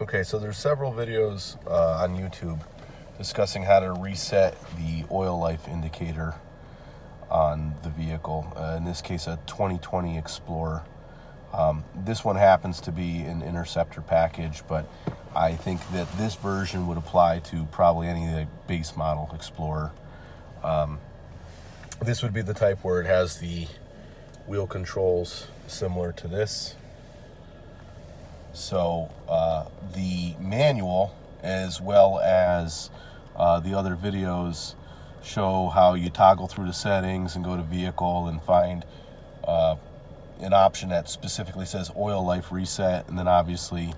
Okay, so there's several videos on YouTube discussing how to reset the oil life indicator on the vehicle. In this case, a 2020 Explorer. This one happens to be an Interceptor package, but I think that this version would apply to probably any of the base model Explorer. This would be the type where it has the wheel controls similar to this. So the manual, as well as the other videos, show how you toggle through the settings and go to vehicle and find an option that specifically says oil life reset, and then obviously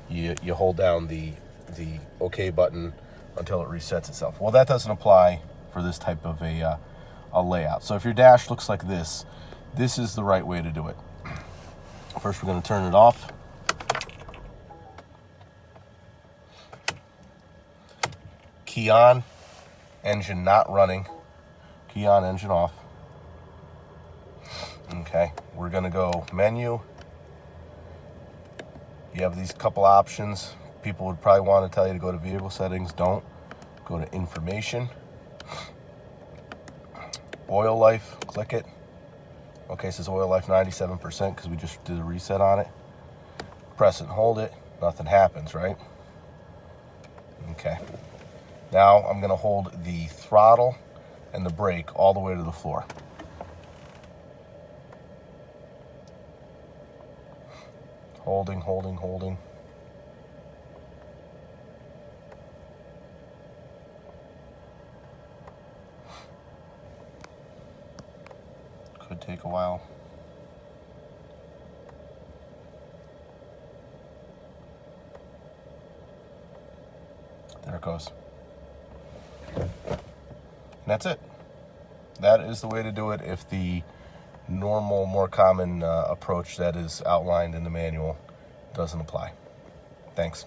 you hold down the OK button until it resets itself. Well, that doesn't apply for this type of a layout. So if your dash looks like this is the right way to do it. First, we're going to turn it off. Key on, engine not running. Key on, engine off. Okay, we're gonna go menu. You have these couple options. People would probably want to tell you to go to vehicle settings. Don't. Go to information. Oil life, click it. Okay, it says oil life 97% because we just did a reset on it. Press it and hold it. Nothing happens, right? Okay. Now I'm going to hold the throttle and the brake all the way to the floor. Holding, holding, holding. Could take a while. There it goes. And that's it. That is the way to do it if the normal, more common approach that is outlined in the manual doesn't apply. Thanks.